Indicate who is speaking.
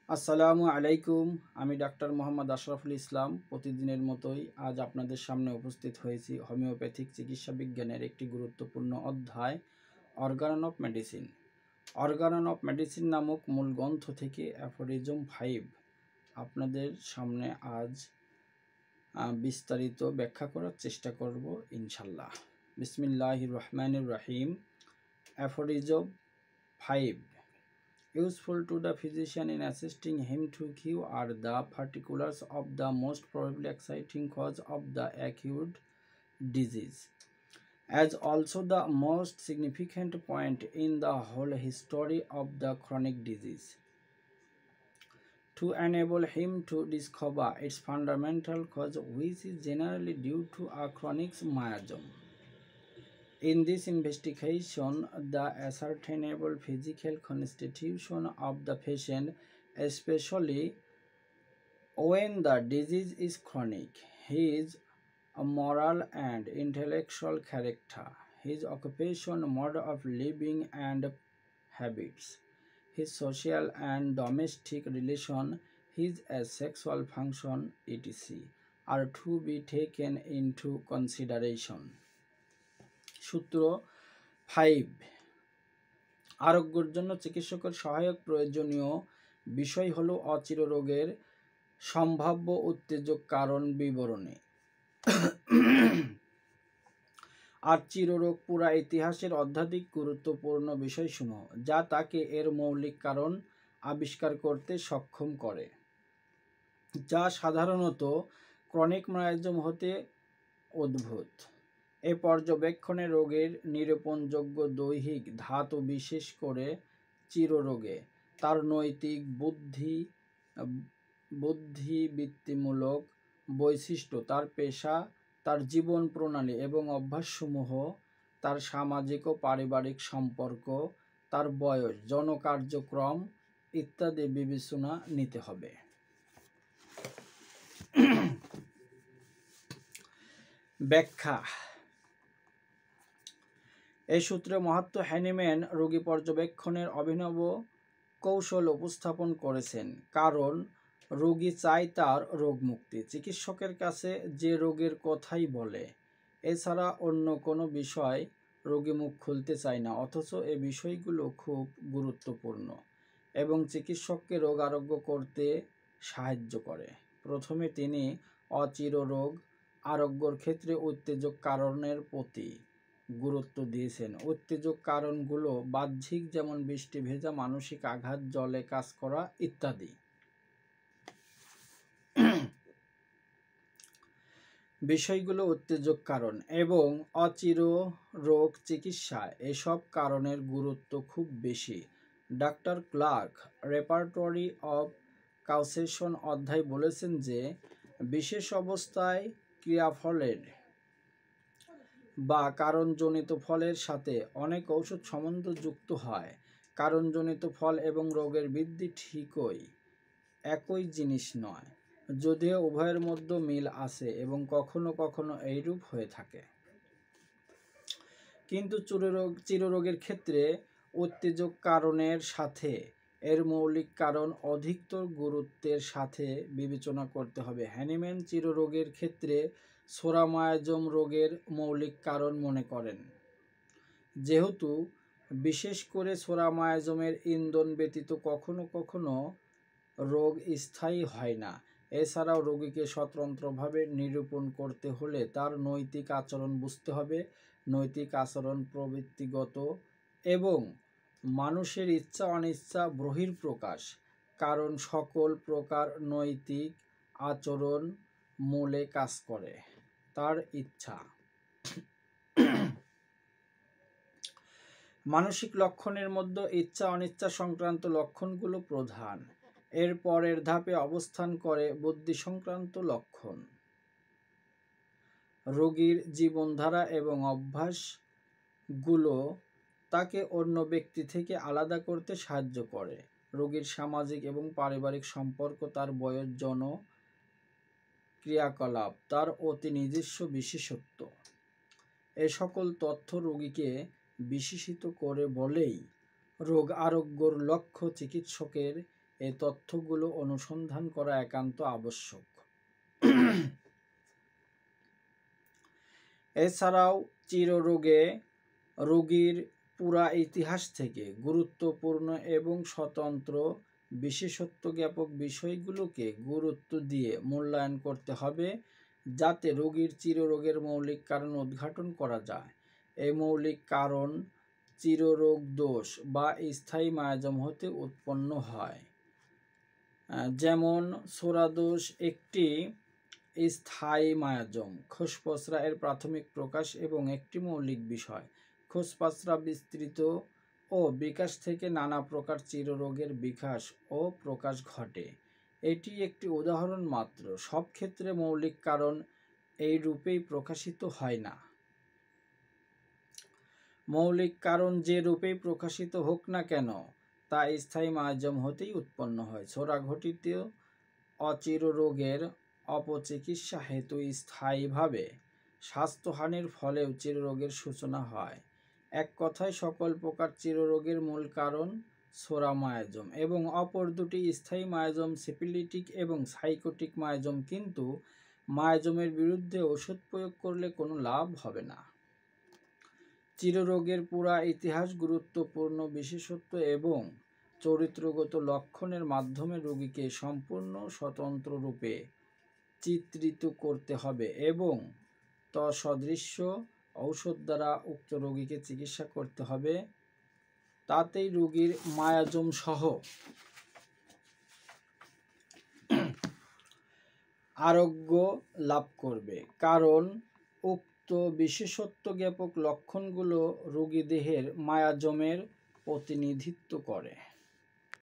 Speaker 1: আসসালামু আলাইকুম। আমি ডাক্তার মোহাম্মদ আশরাফুল ইসলাম। প্রতিদিনের মতোই আজ আপনাদের সামনে উপস্থিত হয়েছি হোমিওপ্যাথিক চিকিৎসা বিজ্ঞানের একটি গুরুত্বপূর্ণ অধ্যায় organ of medicine. Organ of medicine নামক মূল গ্রন্থ থেকে অ্যাফোরিজম 5 আপনাদের সামনে আজ বিস্তারিত ব্যাখ্যা করার চেষ্টা করব ইনশাল্লাহ। বিসমিল্লাহির রহমানির রহিম। Aphorism 5 useful to the physician in assisting him to cure are the particulars of the most probably exciting cause of the acute disease, as also the most significant point in the whole history of the chronic disease, to enable him to discover its fundamental cause, which is generally due to a chronic miasm. In this investigation, the ascertainable physical constitution of the patient, especially when the disease is chronic, his moral and intellectual character, his occupation, mode of living and habits, his social and domestic relation, his sexual function, etc., are to be taken into consideration. সূত্র 5 আরোগ্যের জন্য চিকিৎসকের সহায়ক প্রয়োজনীয় বিষয় হলো অচির রোগের সম্ভাব্য উত্তেজক কারণ বিবরণী আর চিররোগ পুরা ইতিহাসের অত্যাধিক গুরুত্বপূর্ণ বিষয়সমূহ যা তাকে এর মৌলিক কারণ আবিষ্কার করতে সক্ষম করে, যা সাধারণত ক্রনিক মায়াজম হতে উদ্ভূত। এই পর্যবেক্ষণে রোগের নিরূপণযোগ্য দৈহিক ধাতু, বিশেষ করে চিররোগে তার নৈতিক বুদ্ধিবৃত্তিমূলক বৈশিষ্ট্য, তার পেশা, তার জীবন প্রণালী এবং অভ্যাসসমূহ, তার সামাজিক ও পারিবারিক সম্পর্ক, তার বয়স, জনকার্যক্রম ইত্যাদি বিবেচনা নিতে হবে। ব্যাখ্যা। এই সূত্রে মাহাত্ম হ্যানিম্যান রোগী পর্যবেক্ষণের অভিনব কৌশল উপস্থাপন করেছেন, কারণ রোগী চায় তার রোগমুক্তি। চিকিৎসকের কাছে যে রোগের কথাই বলে, এছাড়া অন্য কোনো বিষয় রোগী মুখ খুলতে চায় না, অথচ এই বিষয়গুলো খুব গুরুত্বপূর্ণ এবং চিকিৎসককে রোগ আরোগ্য করতে সাহায্য করে। প্রথমে তিনি অচির রোগ আরোগ্যের ক্ষেত্রে উত্তেজক কারণের প্রতি গুরুত্ব দিয়েছেন। উত্তেজক কারণগুলো বাহ্যিক, যেমন বৃষ্টি ভেজা, মানসিক আঘাত, জলে কাজ করা ইত্যাদি। বিষয়গুলো উত্তেজক কারণ এবং অচির রোগ চিকিৎসায় এসব কারণের গুরুত্ব খুব বেশি। ডাক্তার ক্লার্ক রেপার্টরি অব কাউসেশন অধ্যায় বলেছেন যে বিশেষ অবস্থায় ক্রিয়াফলের বা কারণজনিত ফলের সাথে অনেক ঔষধ সম্বন্ধ যুক্ত হয়। কারণজনিত ফল এবং রোগের বৃদ্ধি ঠিকই একই জিনিস নয়, যদিও উভয়ের মধ্যে মিল আছে এবং কখনো কখনো এইরূপ হয়ে থাকে। কিন্তু চিররোগের ক্ষেত্রে উত্তেজক কারণের সাথে এর মৌলিক কারণ অধিকতর গুরুত্বের সাথে বিবেচনা করতে হবে। হ্যানিম্যান চিররোগের ক্ষেত্রে সোরামায়াজম রোগের মৌলিক কারণ মনে করেন, যেহেতু বিশেষ করে সোরামায়াজমের ইন্ধন ব্যতীত কখনো কখনো রোগ স্থায়ী হয় না। এছাড়াও রোগীকে স্বতন্ত্রভাবে নিরূপণ করতে হলে তার নৈতিক আচরণ বুঝতে হবে। নৈতিক আচরণ প্রবৃত্তিগত এবং মানুষের ইচ্ছা অনিচ্ছা বহিঃপ্রকাশ, কারণ সকল প্রকার নৈতিক আচরণ মূলে কাজ করে তার ইচ্ছা। মানসিক লক্ষণের মধ্যে ইচ্ছা অনিচ্ছা সংক্রান্ত লক্ষণগুলো প্রধান। এর পরের ধাপে অবস্থান করে বুদ্ধি সংক্রান্ত লক্ষণ। রোগীর জীবনধারা এবং অভ্যাসগুলো তাকে অন্য ব্যক্তি থেকে আলাদা করতে সাহায্য করে। রোগীর সামাজিক এবং পারিবারিক সম্পর্ক, তার বয়স, জন ক্রিয়াকলাপ, তার অতি নিজস্ব বিশেষত্ব, এ সকল তথ্য রোগীকে বিশেষিত করে বলেই রোগ আরোগ্যর লক্ষ্য চিকিৎসকের এই তথ্যগুলো অনুসন্ধান করা একান্ত আবশ্যক। এছাড়াও চিররোগে রোগীর পুরা ইতিহাস থেকে গুরুত্বপূর্ণ এবং স্বতন্ত্র বিশেষত্ব জ্ঞাপক বিষয়গুলোকে গুরুত্ব দিয়ে মূল্যায়ন করতে হবে, যাতে রোগীর চিররোগের মৌলিক কারণ উদ্ঘাটন করা যায়। এই মৌলিক কারণ চিররোগ দোষ বা স্থায়ী মায়াজম হতে উৎপন্ন হয়। যেমন ছোরাদোষ একটি স্থায়ী মায়াজম, খোসপচরা এর প্রাথমিক প্রকাশ এবং একটি মৌলিক বিষয়। খোসপচরা বিস্তৃত ও বিকাশ থেকে নানা প্রকার চিররোগের বিকাশ ও প্রকাশ ঘটে। এটি একটি উদাহরণ মাত্র, সব ক্ষেত্রে মৌলিক কারণ এই রূপেই প্রকাশিত হয় না। মৌলিক কারণ যে রূপেই প্রকাশিত হোক না কেন, তা স্থায়ী মায়াজম হতেই উৎপন্ন হয়। ছোরা ঘটিত অচির রোগের অপচিকিৎসা হেতু স্থায়ীভাবে স্বাস্থ্যহানির ফলেও চিররোগের সূচনা হয়। এক কথায় সকল প্রকার চিররোগের মূল কারণ ছোরা মায়াজম, এবং অপর দুটি স্থায়ী মায়াজম সিফিলিটিক এবং সাইকোটিক মায়াজম। কিন্তু মায়াজমের বিরুদ্ধে ওষুধ প্রয়োগ করলে কোনো লাভ হবে না। চিররোগের পুরা ইতিহাস, গুরুত্বপূর্ণ বিশেষত্ব এবং চরিত্রগত লক্ষণের মাধ্যমে রোগীকে সম্পূর্ণ স্বতন্ত্র রূপে চিত্রিত করতে হবে এবং তৎসদৃশ্য ঔষধ দ্বারা উক্ত রোগীকে চিকিৎসা করতে হবে। তাতেই রোগীর মায়াজম সহ আরোগ্য লাভ করবে, কারণ উক্ত বিশেষত্ব জ্ঞাপক লক্ষণগুলো রোগী দেহের মায়াজমের প্রতিনিধিত্ব করে।